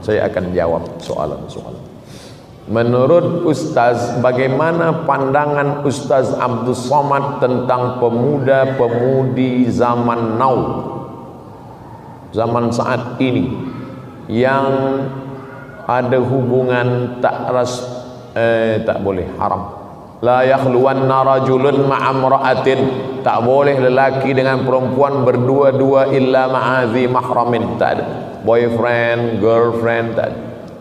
Saya akan jawab soalan-soalan. Menurut Ustaz, bagaimana pandangan Ustaz Abdul Somad tentang pemuda-pemudi zaman now, zaman saat ini, yang ada hubungan tak boleh, haram. La yakhluwanna rajulun ma'amra'atin, tak boleh lelaki dengan perempuan berdua-dua illa ma'azi mahramin, tak ada boyfriend, girlfriend, tak ada.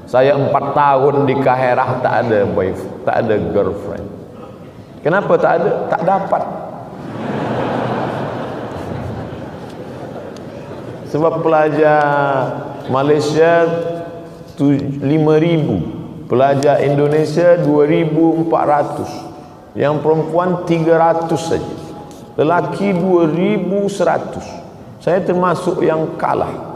Saya 4 tahun di Kaherah tak ada boyfriend, tak ada girlfriend. Kenapa tak ada? Tak dapat. Sebab pelajar Malaysia 5,000, pelajar Indonesia 2,400, yang perempuan 300 saja, lelaki 2,100. Saya termasuk yang kalah.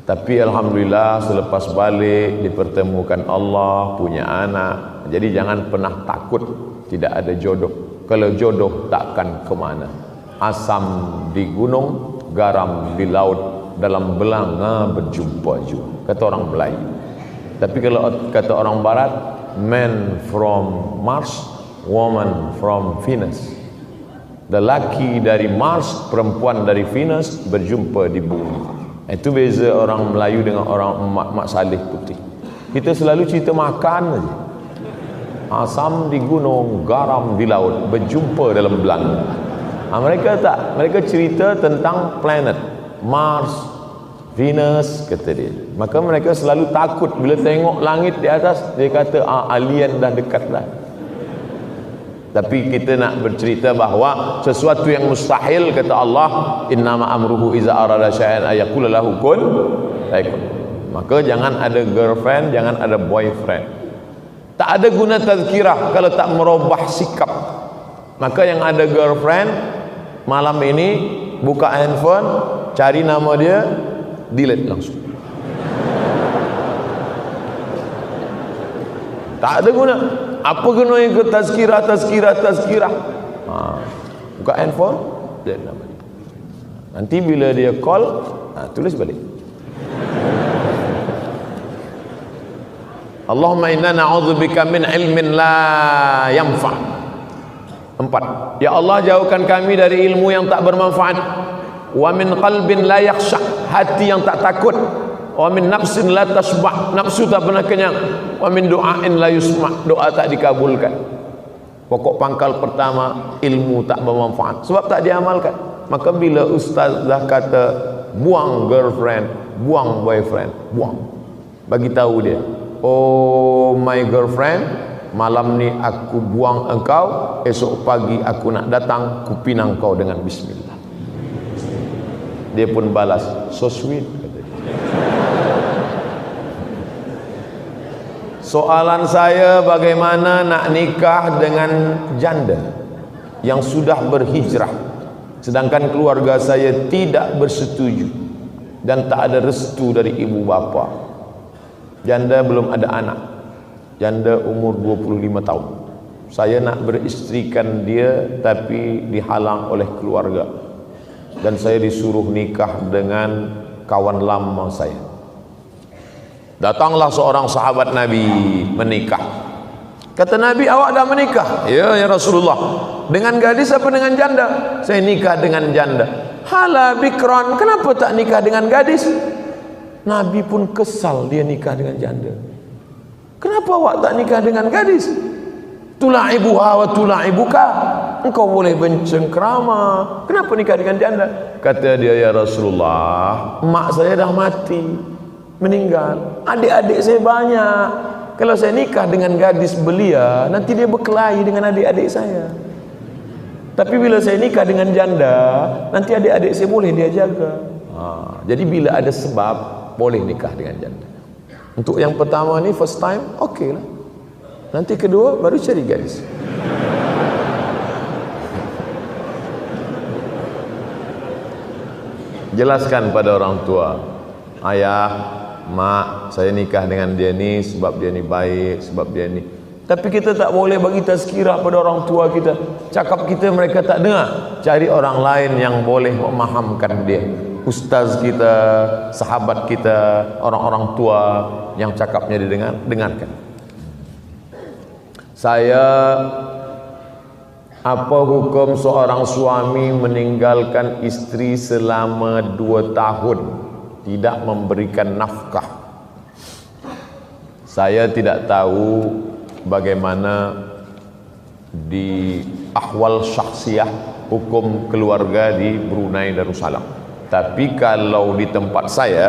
Tapi alhamdulillah selepas balik dipertemukan Allah, punya anak. Jadi jangan pernah takut tidak ada jodoh. Kalau jodoh takkan ke mana. Asam di gunung, garam di laut, dalam belanga berjumpa juga, kata orang Melayu. Tapi kalau kata orang Barat, man from Mars, woman from Venus. Lelaki dari Mars, perempuan dari Venus berjumpa di bumi. Itu beza orang Melayu dengan orang Mak Saleh putih. Kita selalu cerita makan saja. Asam di gunung, garam di laut, berjumpa dalam belanga. Mereka tak, mereka cerita tentang planet Mars, Venus, kata dia. Maka mereka selalu takut bila tengok langit di atas, dia kata alien dah dekat dah. Tapi kita nak bercerita bahawa sesuatu yang mustahil, kata Allah, innama amruhu iza arada syai'an ayaqula lahu kun fayakun. Maka jangan ada girlfriend, jangan ada boyfriend. Tak ada guna tazkirah kalau tak merubah sikap. Maka yang ada girlfriend, malam ini buka handphone, cari nama dia, delete langsung. Tak ada guna. Apa guna ikut tazkirah? Buka handphone, delete nama dia. Nanti bila dia call, tulis balik. Allahumma inna na'udzubika min ilmin la yanfa'. 4. Ya Allah, jauhkan kami dari ilmu yang tak bermanfaat. Wa min qalbin la yakhsha, hati yang tak takut. Wa min nafsin la tasbah, nafsu tak pernah kenyang. Wa min du'ain la yusma', doa tak dikabulkan. Pokok pangkal pertama, ilmu tak bermanfaat sebab tak diamalkan. Maka bila ustaz dah kata buang girlfriend, buang boyfriend, buang, bagi tahu dia, oh my girlfriend, malam ni aku buang engkau, esok pagi aku nak datang, ku pinang kau dengan bismillah. Dia pun balas, so sweet, kata dia. Soalan saya, bagaimana nak nikah dengan janda yang sudah berhijrah, sedangkan keluarga saya tidak bersetuju dan tak ada restu dari ibu bapa. Janda belum ada anak, janda umur 25 tahun. Saya nak beristrikan dia tapi dihalang oleh keluarga, dan saya disuruh nikah dengan kawan lama saya. Datanglah seorang sahabat Nabi menikah. Kata Nabi, awak dah menikah? Ya, ya Rasulullah. Dengan gadis apa dengan janda? Saya nikah dengan janda. Hala bikran, kenapa tak nikah dengan gadis? Nabi pun kesal dia nikah dengan janda. Kenapa awak tak nikah dengan gadis? Tula'ibuha wa tula'ibuka, engkau boleh bercengkrama, kenapa nikah dengan janda? Kata dia, ya Rasulullah, mak saya dah mati, meninggal, adik-adik saya banyak. Kalau saya nikah dengan gadis belia, nanti dia berkelahi dengan adik-adik saya. Tapi bila saya nikah dengan janda, nanti adik-adik saya boleh dia jaga. Jadi bila ada sebab, boleh nikah dengan janda. Untuk yang pertama ni, first time, okey lah. Nanti kedua, baru cari gadis. Jelaskan pada orang tua, ayah, mak, saya nikah dengan dia ni sebab dia ni baik, sebab dia ni. Tapi kita tak boleh bagi tazkirah pada orang tua kita. Cakap kita mereka tak dengar. Cari orang lain yang boleh memahamkan dia. ustaz kita, sahabat kita, orang-orang tua yang cakapnya dengarkan. Apa hukum seorang suami meninggalkan istri selama 2 tahun tidak memberikan nafkah? Saya tidak tahu bagaimana di ahwal syakhsiyah hukum keluarga di Brunei Darussalam. Tapi kalau di tempat saya,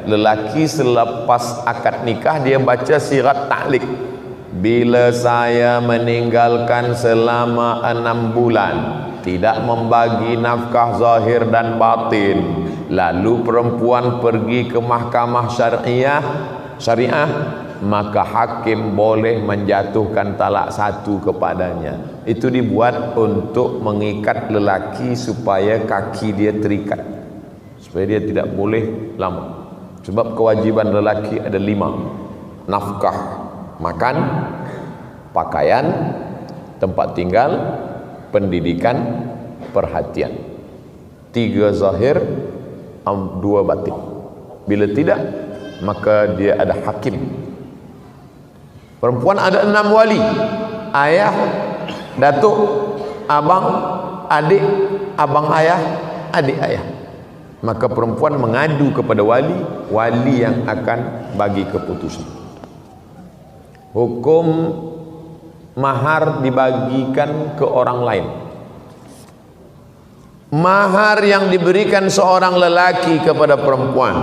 lelaki selepas akad nikah dia baca sirat ta'liq. Bila saya meninggalkan selama 6 bulan, tidak membagi nafkah zahir dan batin, lalu perempuan pergi ke mahkamah syariah, maka hakim boleh menjatuhkan talak 1 kepadanya. Itu dibuat untuk mengikat lelaki supaya kaki dia terikat, supaya dia tidak boleh lama. Sebab kewajiban lelaki ada 5: nafkah, makan, pakaian, tempat tinggal, pendidikan, perhatian. 3 zahir, 2 batin. Bila tidak, maka dia ada hakim. Perempuan ada 6 wali: ayah, datuk, abang, adik, abang ayah, adik ayah. Maka perempuan mengadu kepada wali yang akan bagi keputusan. Hukum mahar dibagikan ke orang lain. Mahar yang diberikan seorang lelaki kepada perempuan,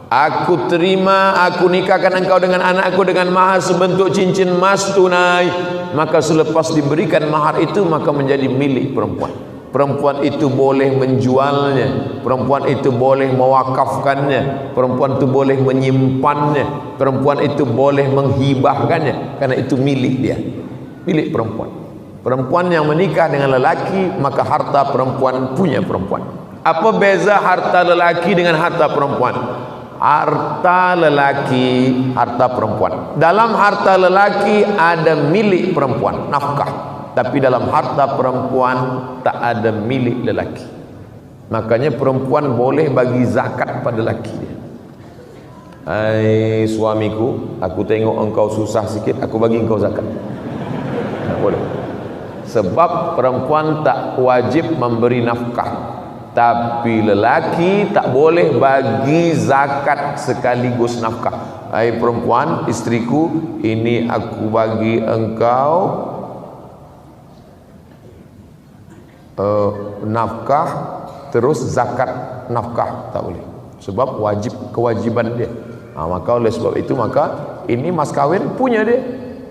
aku terima, aku nikahkan engkau dengan anakku dengan mahar sebentuk cincin emas tunai, maka selepas diberikan mahar itu maka menjadi milik perempuan. Perempuan itu boleh menjualnya, perempuan itu boleh mewakafkannya, perempuan itu boleh menyimpannya, perempuan itu boleh menghibahkannya, karena itu milik dia, milik perempuan. Perempuan yang menikah dengan lelaki, maka harta perempuan punya perempuan. Apa beza harta lelaki dengan harta perempuan? Harta lelaki, harta perempuan. Dalam harta lelaki ada milik perempuan, nafkah. Tapi dalam harta perempuan tak ada milik lelaki. Makanya perempuan boleh bagi zakat pada lelaki dia. Hai suamiku, aku tengok engkau susah sikit, aku bagi engkau zakat. Tak boleh. Sebab perempuan tak wajib memberi nafkah. Tapi lelaki tak boleh bagi zakat sekaligus nafkah. Hai perempuan, istriku, ini aku bagi engkau nafkah terus zakat nafkah, tak boleh. Sebab kewajiban dia. Maka oleh sebab itu, maka ini mas kawin punya dia.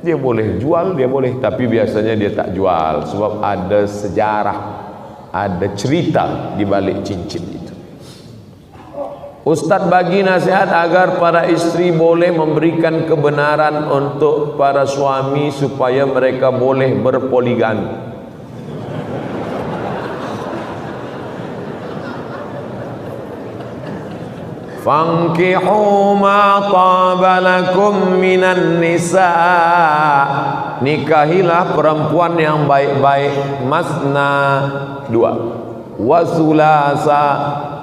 Dia boleh jual, dia boleh, tapi biasanya dia tak jual sebab ada sejarah, ada cerita di balik cincin itu. Ustaz bagi nasihat agar para istri boleh memberikan kebenaran untuk para suami supaya mereka boleh berpoligami. Fankihu ma taba lakum minan nisa, nikahilah perempuan yang baik-baik. Masna 2, wa sulasa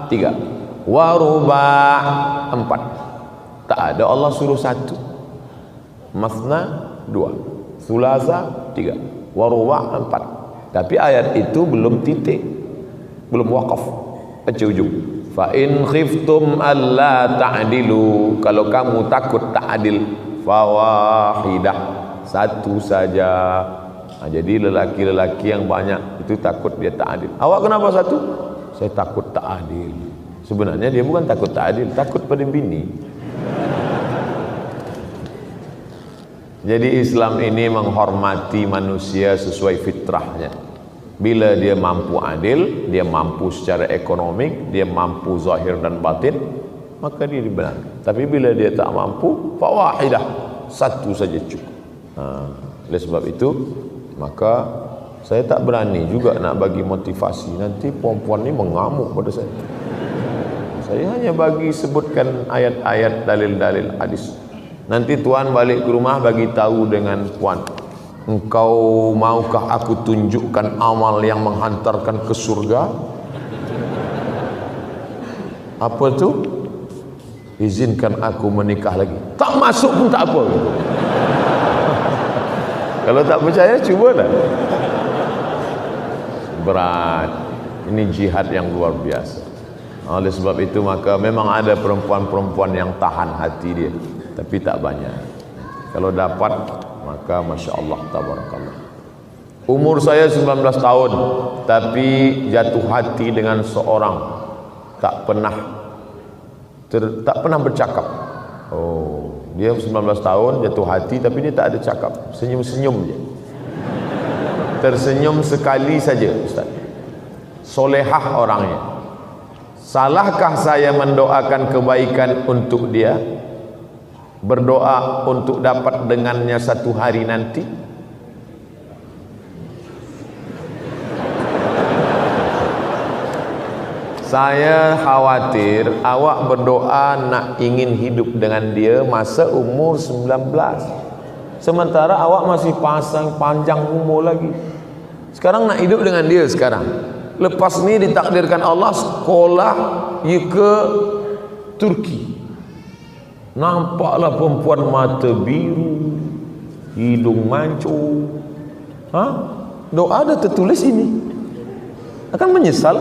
3, wa ruba' 4. Tak ada Allah suruh 1. Masna 2, sulasa 3, wa ruba' 4. Tapi ayat itu belum titik, belum wakaf, baca ujung. Fa in khiftum alla ta'dilu, kalau kamu takut tak adil, fawahidah, 1 saja. Jadi lelaki-lelaki yang banyak itu takut dia tak adil. Awak kenapa 1? Saya takut tak adil. Sebenarnya dia bukan takut tak adil, takut pada bini. Jadi Islam ini menghormati manusia sesuai fitrahnya. Bila dia mampu adil, dia mampu secara ekonomik, dia mampu zahir dan batin, maka dia dibenarkan. Tapi bila dia tak mampu, fawahidah, 1 saja cukup. Oleh sebab itu, maka saya tak berani juga nak bagi motivasi. Nanti perempuan ni mengamuk pada saya. Saya hanya bagi sebutkan ayat-ayat, dalil-dalil hadis. Nanti tuan balik ke rumah bagi tahu dengan puan, engkau maukah aku tunjukkan amal yang menghantarkan ke surga? Apa tu? Izinkan aku menikah lagi. Tak masuk pun tak apa. Kalau tak percaya, cubalah. Berat. Ini jihad yang luar biasa. Oleh sebab itu maka memang ada perempuan-perempuan yang tahan hati dia, tapi tak banyak. Kalau dapat, maka Masya Allah, tabarakallah. Umur saya 19 tahun, tapi jatuh hati dengan seorang, tak pernah bercakap. Oh, dia 19 tahun jatuh hati, tapi dia tak ada cakap, senyum-senyum je. Tersenyum sekali saja, Ustaz. Solehah orangnya. Salahkah saya mendoakan kebaikan untuk dia? Berdoa untuk dapat dengannya satu hari nanti? Saya khawatir awak berdoa nak ingin hidup dengan dia masa umur 19. Sementara awak masih panjang umur lagi. Sekarang nak hidup dengan dia sekarang. Lepas ni ditakdirkan Allah sekolah ke Turki. Nampaklah perempuan mata biru, hidung mancung. Doa ada tertulis ini. Akan menyesal.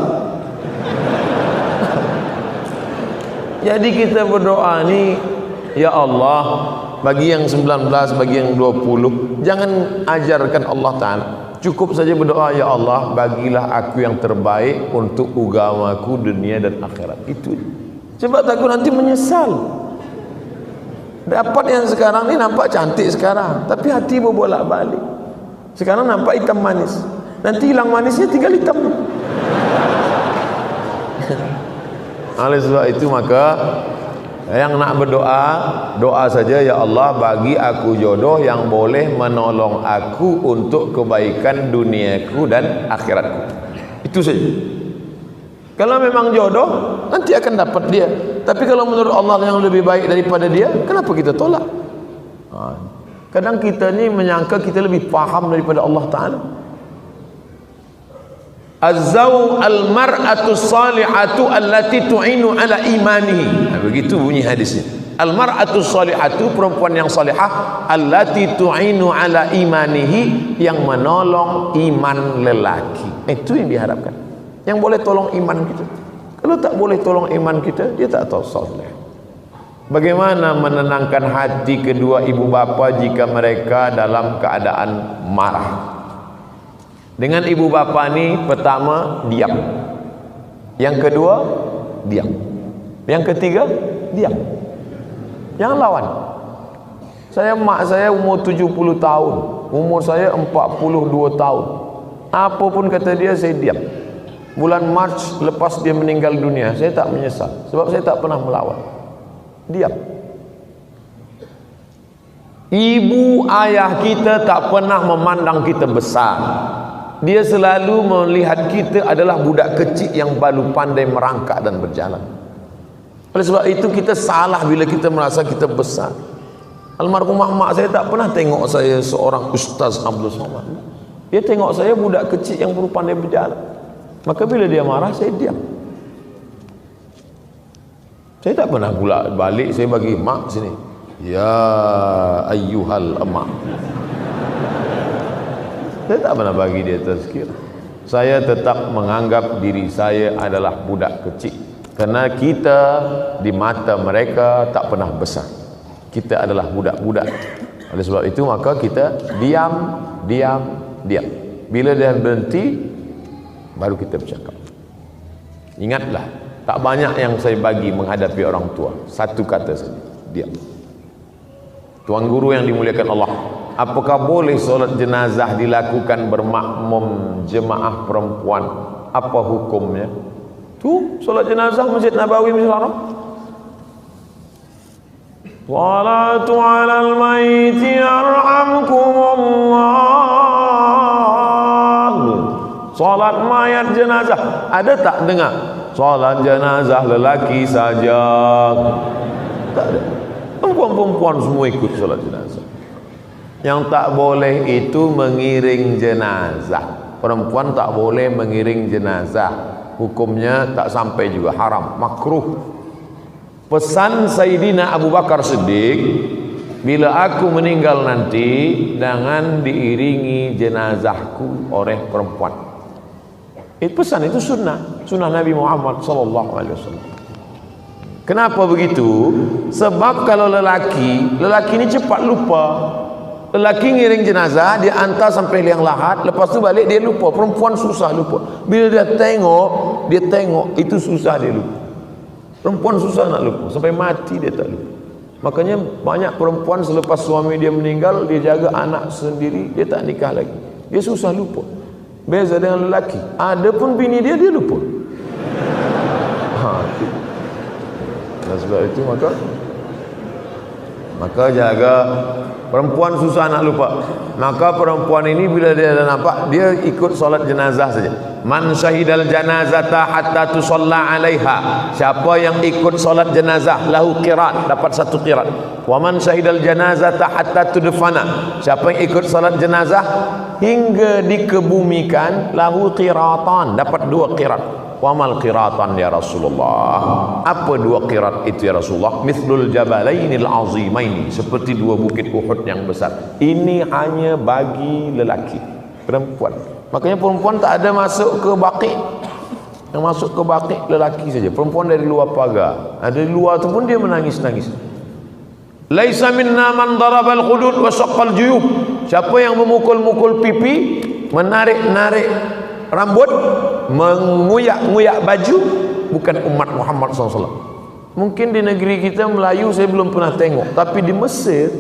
Jadi kita berdoa ni, ya Allah, bagi yang 19, bagi yang 20, jangan ajarkan Allah Ta'ala. Cukup saja berdoa, ya Allah, bagilah aku yang terbaik untuk agamaku dunia dan akhirat. Itu. Sebab takut nanti menyesal. Dapat yang sekarang ni nampak cantik sekarang, tapi hati berbolak-balik. Sekarang nampak hitam manis, nanti hilang manisnya tinggal hitam. Oleh sebab itu maka yang nak berdoa, doa saja, ya Allah, bagi aku jodoh yang boleh menolong aku untuk kebaikan duniaku dan akhiratku. Itu saja. Kalau memang jodoh, nanti akan dapat dia. Tapi kalau menurut Allah yang lebih baik daripada dia, kenapa kita tolak? Kadang kita ni menyangka kita lebih faham daripada Allah Ta'ala. Az-zaw al-mar'atu salihatu allati tu'inu ala imanihi. Begitu bunyi hadisnya. Al-mar'atu salihatu, perempuan yang salihah, allati tu'inu ala imanihi, yang menolong iman lelaki. Itu yang diharapkan. Yang boleh tolong iman kita. Kalau tak boleh tolong iman kita, dia tak tahu salih. Bagaimana menenangkan hati kedua ibu bapa jika mereka dalam keadaan marah? Dengan ibu bapa ni, pertama diam, yang kedua diam, yang ketiga diam, jangan lawan. Mak saya umur 70 tahun, umur saya 42 tahun. Apa pun kata dia, saya diam. Bulan Mac lepas dia meninggal dunia, saya tak menyesal, sebab saya tak pernah melawan. Diam. Ibu ayah kita tak pernah memandang kita besar. Dia selalu melihat kita adalah budak kecil yang baru pandai merangkak dan berjalan. Oleh sebab itu kita salah bila kita merasa kita besar. Almarhumah mak saya tak pernah tengok saya seorang Ustaz Abdul Somad. Dia tengok saya budak kecil yang baru pandai berjalan. Maka bila dia marah, saya diam. Saya tak pernah pula balik, saya bagi mak sini, ya ayyuhal emak. Saya tak pernah bagi dia tazkir. Saya tetap menganggap diri saya adalah budak kecil, kerana kita di mata mereka tak pernah besar. Kita adalah budak-budak. Oleh sebab itu maka kita diam. Bila dia berhenti, baru kita bercakap. Ingatlah, tak banyak yang saya bagi menghadapi orang tua. Satu kata saja, diam. Tuan guru yang dimuliakan Allah, apakah boleh solat jenazah dilakukan bermakmum jemaah perempuan? Apa hukumnya? Tu solat jenazah Masjid Nabawi, Masjid Haram. Salatu alal maiti yarhamkumullah. Salat mayat jenazah. Ada tak dengar? Salat jenazah lelaki saja. Tak ada. Perempuan-perempuan semua ikut solat jenazah. Yang tak boleh itu mengiring jenazah. Perempuan tak boleh mengiring jenazah. Hukumnya tak sampai juga, haram, makruh. pesan Sayyidina Abu Bakar Siddiq, bila aku meninggal nanti jangan diiringi jenazahku oleh perempuan. Itu pesan, itu sunnah Nabi Muhammad sallallahu alaihi wasallam. Kenapa begitu? Sebab kalau lelaki ini cepat lupa. Lelaki ngiring jenazah, dia hantar sampai liang lahat, lepas tu balik dia lupa. Perempuan susah lupa. Bila dia tengok itu susah dia lupa. Perempuan susah nak lupa, sampai mati dia tak lupa. Makanya banyak perempuan selepas suami dia meninggal, dia jaga anak sendiri, dia tak nikah lagi. Dia susah lupa. Beza dengan lelaki, ada pun bini dia lupa. Dan sebab itu maka jaga. Perempuan susah nak lupa. Maka perempuan ini bila dia dah nampak, dia ikut solat jenazah saja. Man syahidal janazata hatta tusalla alaiha. Siapa yang ikut solat jenazah lahu qirat, dapat 1 qirat. Wa man syahidal janazata hatta tudfana. Siapa yang ikut solat jenazah hingga dikebumikan lahu qiratan, dapat 2 qirat. Wa mal qiratan ya Rasulullah. Apa 2 qirat itu ya Rasulullah? Mithlul jabalainil azimaini, seperti 2 bukit Uhud yang besar. Ini hanya bagi lelaki. Perempuan, makanya perempuan tak ada masuk ke baqi. Yang masuk ke baqi lelaki saja. Perempuan dari luar pagar. Dari luar tu pun dia menangis-nangis. Laisa minna man darabal khudud wa saqqal juyub. Siapa yang memukul-mukul pipi, menarik-narik rambut, menguyak-nguyak baju, bukan umat Muhammad SAW. Mungkin di negeri kita Melayu saya belum pernah tengok, tapi di Mesir,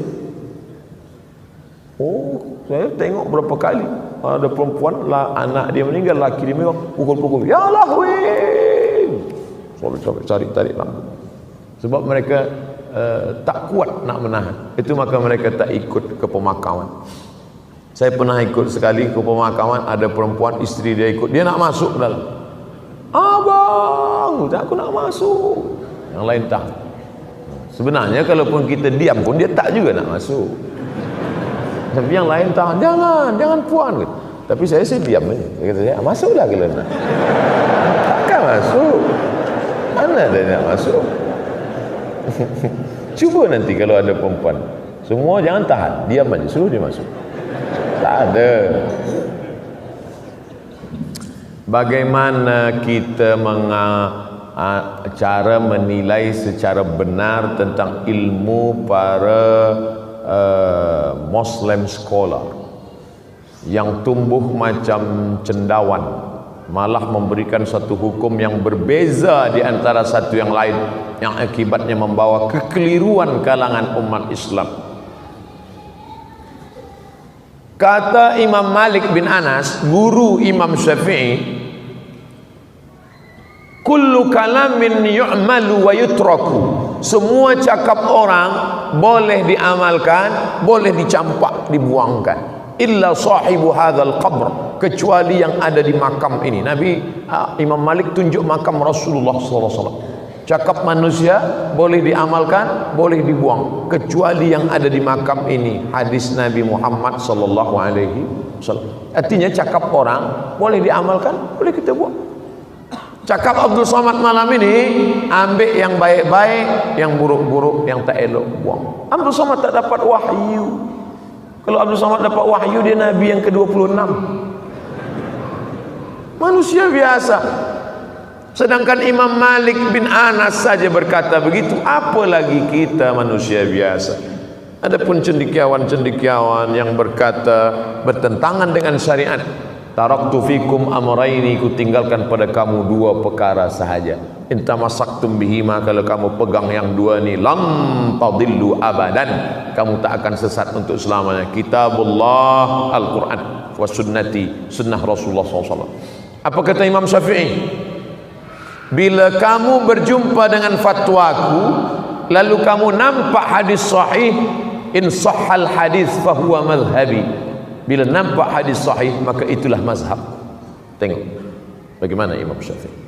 saya tengok berapa kali ada perempuan lah, anak dia meninggal, laki dia meninggal, pukul-pukul, ya Allah weh, sampai tarik rambut. Sebab mereka tak kuat nak menahan. Itu maka mereka tak ikut ke pemakaman. Saya pernah ikut sekali ke pemakaman, ada perempuan, isteri dia ikut, dia nak masuk ke dalam. Abang, aku nak masuk. Yang lain tak. Sebenarnya kalaupun kita diam pun dia tak juga nak masuk. Tapi yang lain tak, jangan puan. Tapi saya diam aja. Dia kata saya, masuklah kalau nak. Takkan masuk. Mana dia nak masuk? Cuba nanti kalau ada perempuan, semua jangan tahan, diam aja, suruh dia masuk. Tak ada. Bagaimana kita cara menilai secara benar tentang ilmu para Muslim scholar yang tumbuh macam cendawan, malah memberikan satu hukum yang berbeza di antara satu yang lain, yang akibatnya membawa kekeliruan kalangan umat Islam. Kata Imam Malik bin Anas, guru Imam Syafi'i, kullu kalamin yu'malu wa yutraku. Semua cakap orang boleh diamalkan, boleh dicampak, dibuangkan. Illa sahibu hadzal qabr, kecuali yang ada di makam ini. Imam Malik tunjuk makam Rasulullah SAW. Cakap manusia boleh diamalkan, boleh dibuang, kecuali yang ada di makam ini. Hadis Nabi Muhammad sallallahu alaihi wasallam. Artinya cakap orang boleh diamalkan, boleh kita buang. Cakap Abdul Somad malam ini, ambil yang baik-baik, yang buruk-buruk, yang tak elok buang. Abdul Somad tak dapat wahyu. Kalau Abdul Somad dapat wahyu, dia Nabi yang ke-26. Manusia biasa. Sedangkan Imam Malik bin Anas saja berkata begitu, apalagi kita manusia biasa. Adapun cendekiawan-cendekiawan yang berkata bertentangan dengan syariat, taraktu fikum amraini, ku tinggalkan pada kamu 2 perkara sahaja. In tamassaktum bihima, kalau kamu pegang yang 2 ni, lam tadillu abadan, kamu tak akan sesat untuk selamanya. Kitabullah, Al-Quran, wa sunnati, sunnah Rasulullah SAW. Apa kata Imam Syafi'i? Bila kamu berjumpa dengan fatwaku, lalu kamu nampak hadis sahih, in sahhal hadis fahuwa madhhabi. Bila nampak hadis sahih, maka itulah mazhab. Tengok bagaimana Imam Syafi'i.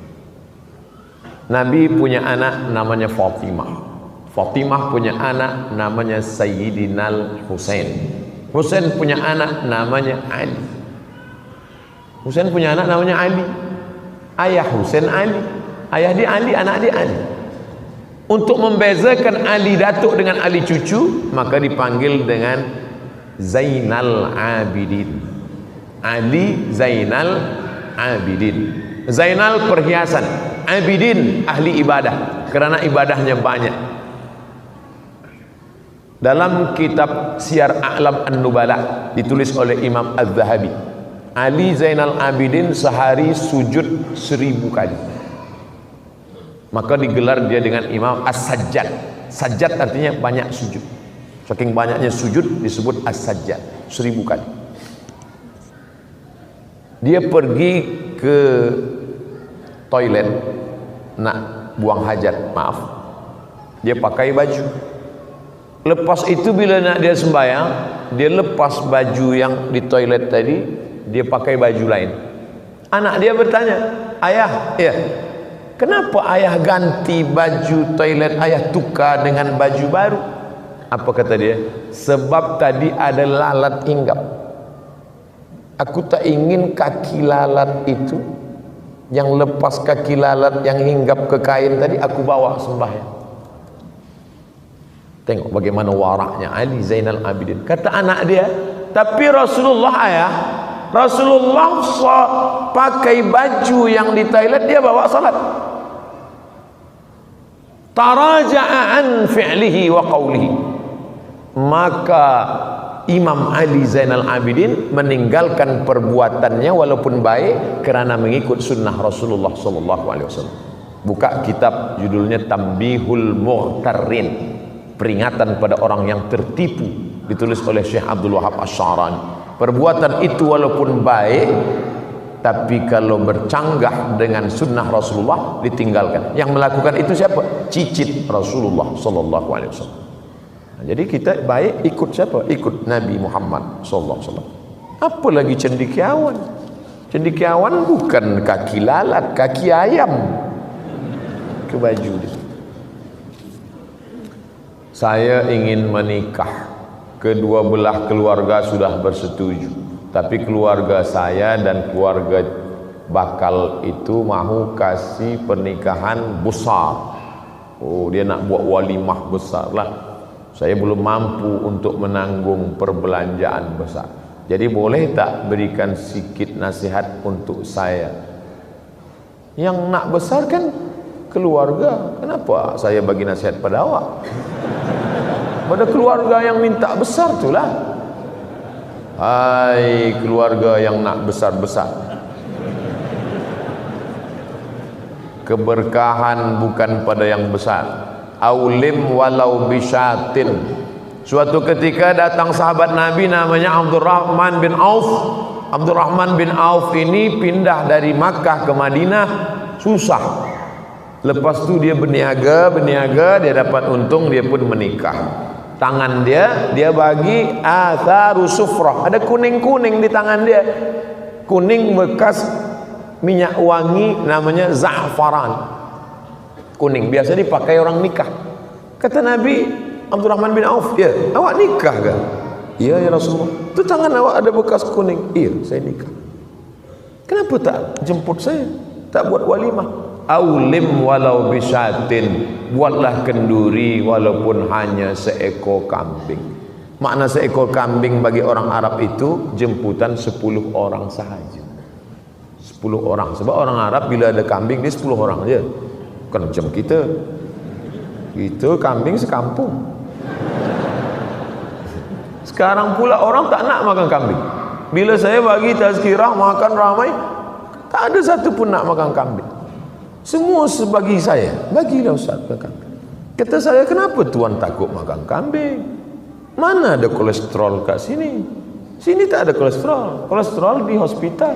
Nabi punya anak namanya Fatimah. Fatimah punya anak namanya Sayyidina Husain. Husain punya anak namanya Ali. Husain punya anak namanya Ali. Ayah Husain Ali, ayah dia Ali, anak dia Ali. Untuk membezakan Ali datuk dengan Ali cucu, maka dipanggil dengan Zainal Abidin. Ali Zainal Abidin. Zainal perhiasan, Abidin ahli ibadah, kerana ibadahnya banyak. Dalam kitab Syiar A'lam An-Nubala ditulis oleh Imam Az-Zahabi, Ali Zainal Abidin sehari sujud 1000 kali. Maka digelar dia dengan Imam As-Sajjad. Sajjad artinya banyak sujud. Saking banyaknya sujud disebut As-Sajjad, 1000 kali. Dia pergi ke toilet nak buang hajat, maaf, dia pakai baju. Lepas itu bila nak dia sembahyang, dia lepas baju yang di toilet tadi, dia pakai baju lain. Anak dia bertanya, ayah, ya, kenapa ayah ganti baju toilet, ayah tukar dengan baju baru? Apa kata dia? Sebab tadi ada lalat hinggap. Aku tak ingin kaki lalat itu, yang lepas kaki lalat yang hinggap ke kain tadi, aku bawa sembahyang. Tengok bagaimana waraknya Ali Zainal Abidin. Kata anak dia, tapi Rasulullah ayah, Rasulullah pakai baju yang di toilet dia bawa salat. Taraja'a an fi'lihi wa qawlihi. Maka Imam Ali Zainal Abidin meninggalkan perbuatannya walaupun baik kerana mengikut sunnah Rasulullah sallallahu alaihi wasallam. Buka kitab judulnya Tambihul Mughtarrin, peringatan pada orang yang tertipu, ditulis oleh Syekh Abdul Wahab Asy-Sya'rani. Perbuatan itu walaupun baik, tapi kalau bercanggah dengan sunnah Rasulullah ditinggalkan. Yang melakukan itu siapa? Cicit Rasulullah sallallahu alaihi wasallam. Jadi kita baik ikut siapa? Ikut Nabi Muhammad sallallahu alaihi wasallam. Apa lagi cendekiawan? Cendekiawan bukan kaki lalat, kaki ayam ke baju dia. Saya ingin menikah. Kedua belah keluarga sudah bersetuju, tapi keluarga saya dan keluarga bakal itu mahu kasih pernikahan besar. Oh, dia nak buat walimah besar lah. Saya belum mampu untuk menanggung perbelanjaan besar. Jadi boleh tak berikan sikit nasihat untuk saya? Yang nak besar kan keluarga. Kenapa saya bagi nasihat pada awak? Pada keluarga yang minta besar itulah. Hai keluarga yang nak besar-besar, keberkahan bukan pada yang besar. Aulim walau bisyatin. Suatu ketika datang sahabat Nabi namanya Abdurrahman bin Auf. Abdurrahman bin Auf ini pindah dari Makkah ke Madinah, susah. Lepas tu dia berniaga, dia dapat untung, dia pun menikah. Tangan dia bagi atharu sufrah, ada kuning-kuning di tangan dia, kuning bekas minyak wangi namanya za'faran, kuning biasa dipakai orang nikah. Kata Nabi, Abdurrahman bin Auf, ya awak nikah ke? Iya ya Rasulullah. Itu tangan awak ada bekas kuning. Iya saya nikah. Kenapa tak jemput saya, tak buat walimah? Aulim walau bisyatin, buatlah kenduri walaupun hanya seekor kambing. Makna seekor kambing bagi orang Arab itu jemputan 10 orang sahaja. 10 orang. Sebab orang Arab bila ada kambing dia 10 orang aja. Bukan macam kita. Itu kambing sekampung. Sekarang pula orang tak nak makan kambing. Bila saya bagi tazkirah makan ramai, tak ada satu pun nak makan kambing. Semua sebagi saya, bagilah Ustaz makan. Kata saya, kenapa tuan takut makan kambing? Mana ada kolesterol kat sini? Sini tak ada kolesterol. Kolesterol di hospital.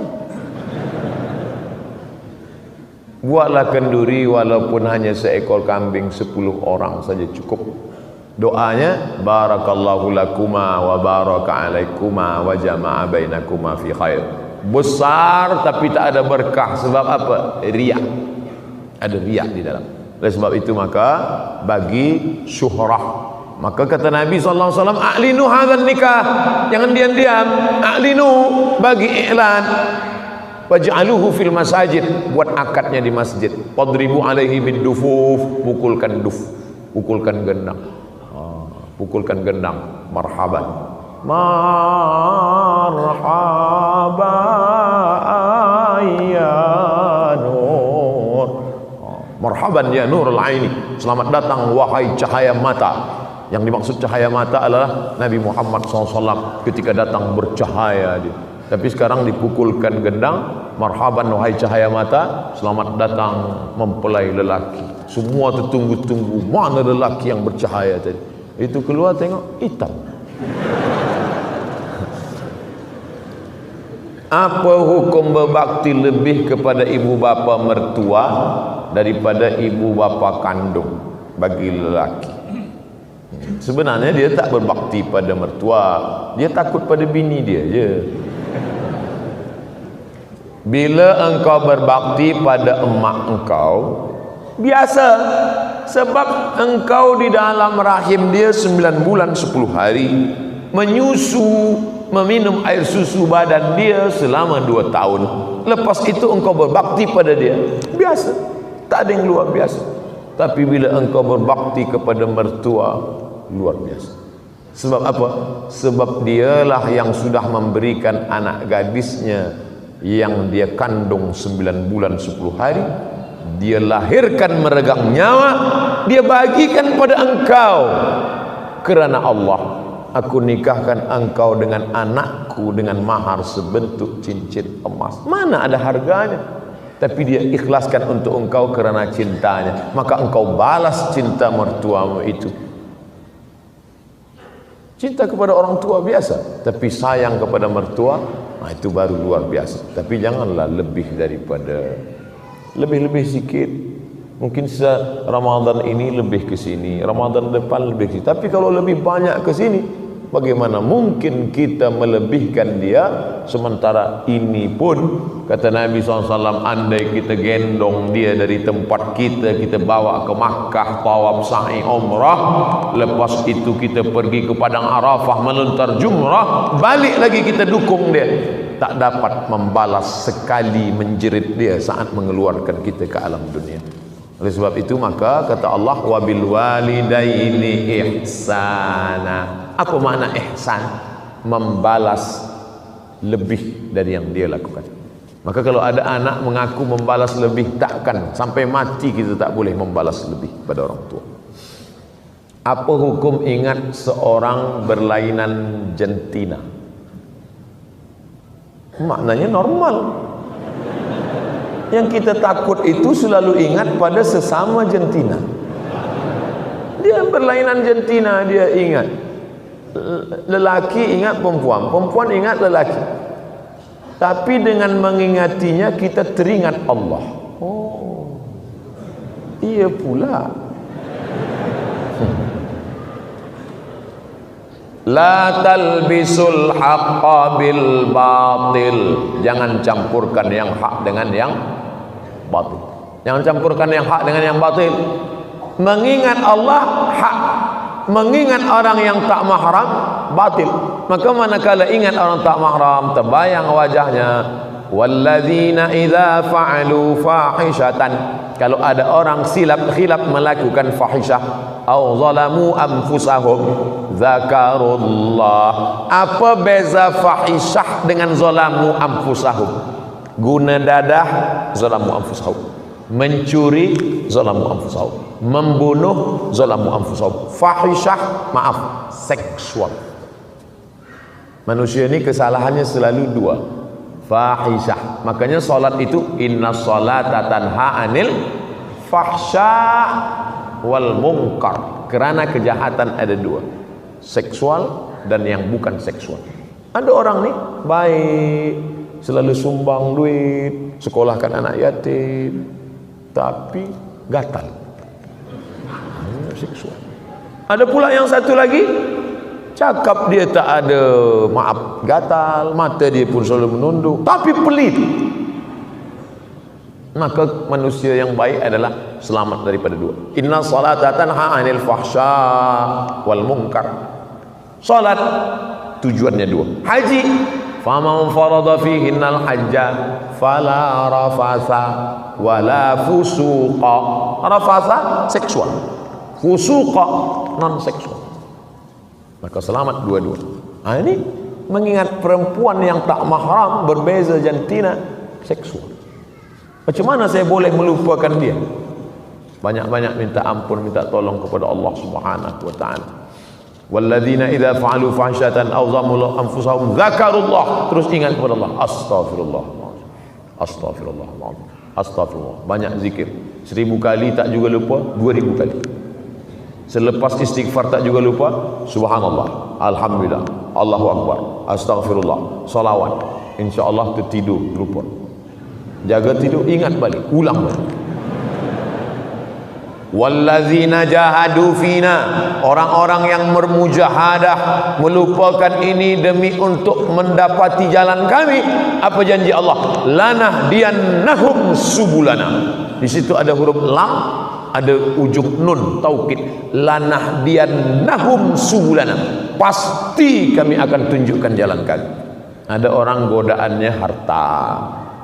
Buatlah kenduri walaupun hanya seekor kambing, 10 orang saja cukup. Doanya, barakallahu lakuma wa baraka alaikuma wa jama'a bainakuma fi khair. Besar tapi tak ada berkah. Sebab apa? Riak. Ada riak di dalam. Oleh sebab itu maka bagi syuhrah. Maka kata Nabi sallallahu alaihi wasallam, a'linu hadzal nikah. Jangan diam-diam, a'linu, bagi iklan. Waj'aluhu fil masajid, buat akadnya di masjid. Wadribu alaihi bidufuf, pukulkan pukulkan gendang. Pukulkan gendang. Marhaban. Marhaban ya nur. Marhaban ya nurul aini. Selamat datang wahai cahaya mata. Yang dimaksud cahaya mata adalah Nabi Muhammad SAW ketika datang bercahaya dia. Tapi sekarang dipukulkan gendang, marhaban wahai cahaya mata, selamat datang mempelai lelaki. Semua tertunggu-tunggu, mana lelaki yang bercahaya tadi. Itu keluar tengok, hitam. Apa hukum berbakti lebih kepada ibu bapa mertua daripada ibu bapa kandung bagi lelaki? Sebenarnya dia tak berbakti pada mertua, dia takut pada bini dia je. Bila engkau berbakti pada emak engkau, biasa, sebab engkau di dalam rahim dia 9 bulan 10 hari, menyusu, meminum air susu badan dia selama 2 tahun. Lepas itu engkau berbakti pada dia, biasa, tak ada yang luar biasa. Tapi bila engkau berbakti kepada mertua, luar biasa. Sebab apa? Sebab dialah yang sudah memberikan anak gadisnya yang dia kandung 9 bulan 10 hari, dia lahirkan meregang nyawa, dia bagikan pada engkau. Kerana Allah, aku nikahkan engkau dengan anakku dengan mahar sebentuk cincin emas. Mana ada harganya? Tapi dia ikhlaskan untuk engkau kerana cintanya. Maka engkau balas cinta mertuamu itu. Cinta kepada orang tua biasa, tapi sayang kepada mertua, nah itu baru luar biasa. Tapi janganlah lebih daripada, lebih sikit. Mungkin Ramadan ini lebih ke sini, Ramadan depan lebih ke sini. Tapi kalau lebih banyak ke sini, bagaimana mungkin kita melebihkan dia? Sementara ini pun kata Nabi SAW, andai kita gendong dia dari tempat kita bawa ke Makkah, tawaf sa'i umrah, lepas itu kita pergi ke Padang Arafah melontar jumrah, balik lagi kita dukung dia, tak dapat membalas sekali menjerit dia saat mengeluarkan kita ke alam dunia. Oleh sebab itu maka kata Allah, wabil walidaini ihsana. Apa makna ihsan? Membalas lebih dari yang dia lakukan. Maka kalau ada anak mengaku membalas lebih, takkan sampai mati kita tak boleh membalas lebih pada orang tua. Apa hukum ingat seorang berlainan jantina? Maknanya normal. Yang kita takut itu selalu ingat pada sesama jantina. Dia berlainan jantina, dia ingat. Lelaki ingat perempuan, perempuan ingat lelaki. Tapi dengan mengingatinya kita teringat Allah. Oh, iya pula. La talbisul haqqa bil batil. Jangan campurkan yang hak dengan yang batil. Jangan campurkan yang hak dengan yang batil. Mengingat Allah hak, mengingat orang yang tak mahram batil. Maka manakala ingat orang tak mahram, terbayang wajahnya. Walladzina idza fa'alu fahishatan, kalau ada orang khilaf melakukan fahisyah, au zalamu anfusahum zakarullah. Apa beza fahisyah dengan zalamu anfusahum? Guna dadah, zalamu anfusahum. Mencuri, zalamu anfusahum. Membunuh, zalamu anfusahum. Fahisyah, maaf, seksual. Manusia ini kesalahannya selalu dua, fahisyah. Makanya solat itu inna salata tanha anil fahsya wal munkar. Kerana kejahatan ada dua, seksual dan yang bukan seksual. Ada orang nih baik, selalu sumbang duit, sekolahkan anak yatim, tapi gatal, seksual. Ada pula yang satu lagi, cakap dia tak ada, maaf, gatal, mata dia pun selalu menunduk, tapi pelit. Maka manusia yang baik adalah selamat daripada dua. Inna salata tanha anil fahsya wal munkar. Salat tujuannya dua. Haji faman farada fihinnal hajja fala rafasa wala fusuqa. Rafasa seksual, fusuqa non seksual. Maka selamat dua-dua. Nah, ini mengingat perempuan yang tak mahram berbeza jantina seksual. Macam mana saya boleh melupakan dia? Banyak-banyak minta ampun, minta tolong kepada Allah Subhanahu wa taala. Walladzina idza fa'alu fahsyatan aw zalamu anfusahum dzakarullah, terus ingat kepada Allah. Astagfirullah. Astagfirullah. Astagfirullah. Banyak zikir. 1000 kali tak juga lupa, 2000 kali. Selepas istighfar tak juga lupa, subhanallah, alhamdulillah, Allahu akbar, astagfirullah, salawat. Insyaallah tertidur lupa. Jaga tidur, ingat balik, ulang balik. Wallazina jahadu fina, orang-orang yang bermujahadah melupakan ini demi untuk mendapati jalan kami. Apa janji Allah? Lanahdiyannahum subulana. Di situ ada huruf lam, ada ujung nun taukid. Lanahdiyannahum subulana, pasti kami akan tunjukkan jalan kami. Ada orang godaannya harta,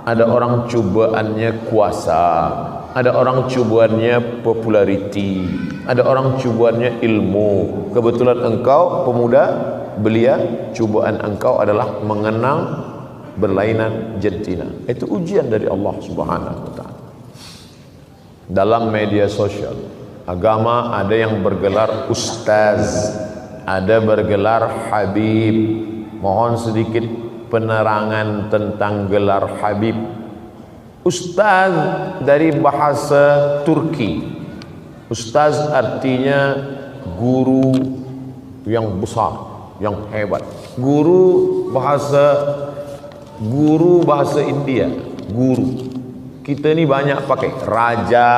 ada orang cubaannya kuasa, ada orang cubaannya populariti, ada orang cubaannya ilmu. Kebetulan engkau pemuda belia, cubaan engkau adalah mengenang berlainan jantina. Itu ujian dari Allah Subhanahu wa taala. Dalam media sosial agama ada yang bergelar ustaz, ada bergelar habib. Mohon sedikit penerangan tentang gelar habib. Ustaz dari bahasa Turki. Ustaz artinya guru yang besar, yang hebat. Guru bahasa India, guru. Kita ni banyak pakai raja,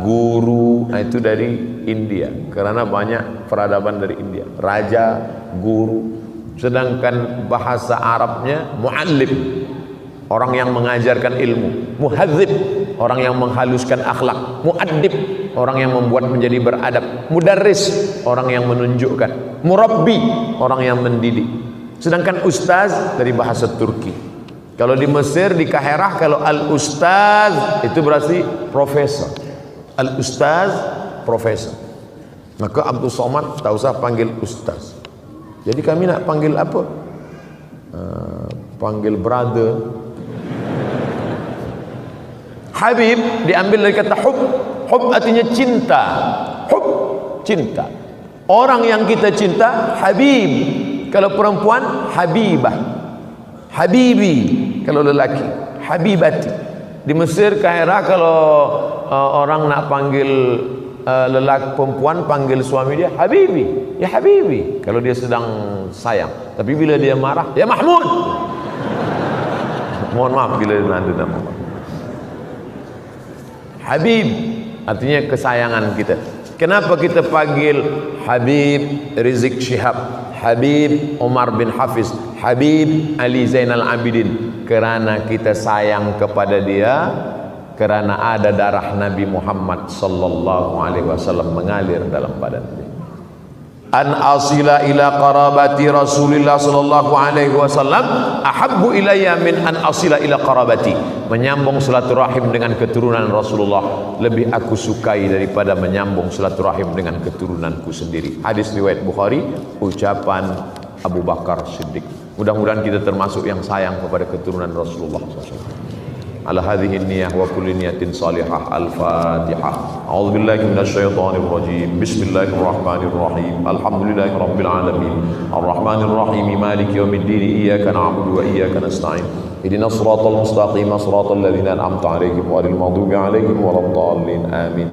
guru. Nah, itu dari India karena banyak peradaban dari India. Raja, guru. Sedangkan bahasa Arabnya muallim, orang yang mengajarkan ilmu. Muhadzib, orang yang menghaluskan akhlak. Muaddib, orang yang membuat menjadi beradab. Mudarris, orang yang menunjukkan. Murabbi, orang yang mendidik. Sedangkan ustaz dari bahasa Turki. Kalau di Mesir, di Kaherah, kalau al-ustaz itu berarti profesor. Al-ustaz, profesor. Maka Abdul Somad tak usah panggil ustaz. Jadi kami nak panggil apa? Panggil brother. Habib diambil dari kata hub. Hub artinya cinta. Hub, cinta. Orang yang kita cinta, habib. Kalau perempuan, habibah. Habibi kalau lelaki, habibati. Di Mesir, Kairah, kalau orang nak panggil lelaki perempuan, panggil suami dia habibi, ya habibi kalau dia sedang sayang. Tapi bila dia marah, ya Mahmud. Mohon maaf bila dia nanti nama habib artinya kesayangan kita. Kenapa kita panggil Habib Rizik Syihab, Habib Umar bin Hafiz, Habib Ali Zainal Abidin? Kerana kita sayang kepada dia, kerana ada darah Nabi Muhammad sallallahu alaihi wasallam mengalir dalam badan dia. An asila ila qarabati Rasulillah sallallahu alaihi wasallam ahabbu ilayya min an asila ila qarabati. Menyambung silaturahim dengan keturunan Rasulullah lebih aku sukai daripada menyambung silaturahim dengan keturunanku sendiri. Hadis riwayat Bukhari, ucapan Abu Bakar Siddiq. Mudah-mudahan kita termasuk yang sayang kepada keturunan Rasulullah SAW. Ala hadhihi niyyah wa kulli niyatin salihah. Al-Fatihah. A'udzu billahi minasyaitonir rajim. Bismillahirrahmanirrahim. Alhamdulillahi rabbil alamin. Arrahmanir rahim. Maliki yaumiddin. Iyyaka na'budu wa iyyaka nasta'in. Ihdinas siratal mustaqim. Siratal ladzina an'amta 'alaihim ghairil maghdubi 'alaihim waladdallin. Amin.